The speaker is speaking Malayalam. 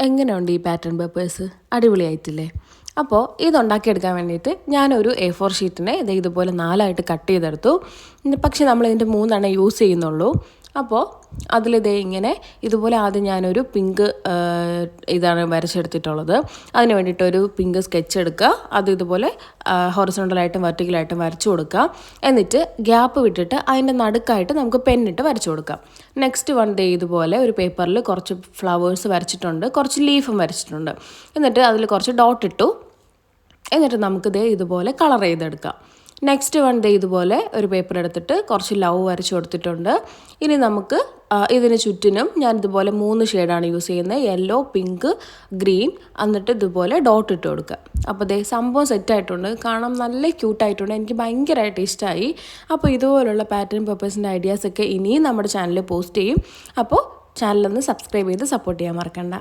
എങ്ങനെയുണ്ട് ഈ പാറ്റേൺ പേപ്പേഴ്സ്? അടിപൊളിയായിട്ടില്ലേ? അപ്പോൾ ഇതുണ്ടാക്കിയെടുക്കാൻ വേണ്ടിയിട്ട് ഞാനൊരു A4 ഷീറ്റിനെ ഇതുപോലെ 4ആയിട്ട് കട്ട് ചെയ്തെടുത്തു. പക്ഷേ നമ്മളിതിൻ്റെ 3 യൂസ് ചെയ്യുന്നുള്ളൂ. അപ്പോൾ ഇങ്ങനെ ഇതുപോലെ ആദ്യം ഞാനൊരു പിങ്ക് ഇതാണ് വരച്ചെടുത്തിട്ടുള്ളത്. അതിന് വേണ്ടിയിട്ടൊരു പിങ്ക് സ്കെച്ച് എടുക്കുക. ഇതുപോലെ ഹൊറിസോണ്ടലായിട്ടും വെർട്ടിക്കലായിട്ടും വരച്ചു കൊടുക്കുക. എന്നിട്ട് ഗ്യാപ്പ് വിട്ടിട്ട് അതിൻ്റെ നടുക്കായിട്ട് നമുക്ക് പെന്നിട്ട് വരച്ചു കൊടുക്കാം. നെക്സ്റ്റ് വൺ ഇതുപോലെ ഒരു പേപ്പറിൽ കുറച്ച് ഫ്ലവേഴ്സ് വരച്ചിട്ടുണ്ട്, കുറച്ച് ലീഫും വരച്ചിട്ടുണ്ട്. എന്നിട്ട് അതിൽ കുറച്ച് ഡോട്ട് ഇട്ടു. എന്നിട്ട് നമുക്കിത് ഇതുപോലെ കളർ ചെയ്തെടുക്കാം. നെക്സ്റ്റ് വൺ ഇതുപോലെ ഒരു പേപ്പർ എടുത്തിട്ട് കുറച്ച് ലവ് വരച്ചു കൊടുത്തിട്ടുണ്ട്. ഇനി നമുക്ക് ഇതിന് ചുറ്റിനും ഞാൻ ഇതുപോലെ 3 ഷെയ്ഡാണ് യൂസ് ചെയ്യുന്നത്, യെല്ലോ, പിങ്ക്, ഗ്രീൻ. എന്നിട്ട് ഇതുപോലെ ഡോട്ട് ഇട്ട് കൊടുക്കുക. അപ്പോൾ സംഭവം സെറ്റായിട്ടുണ്ട്, കാണാൻ നല്ല ക്യൂട്ടായിട്ടുണ്ട്, എനിക്ക് ഭയങ്കരമായിട്ട് ഇഷ്ടമായി. അപ്പോൾ ഇതുപോലുള്ള പാറ്റേൺ പേപ്പേഴ്സിൻ്റെ ഐഡിയാസൊക്കെ ഇനിയും നമ്മുടെ ചാനലിൽ പോസ്റ്റ് ചെയ്യും. അപ്പോൾ ചാനലൊന്ന് സബ്സ്ക്രൈബ് ചെയ്ത് സപ്പോർട്ട് ചെയ്യാൻ മറക്കണ്ട.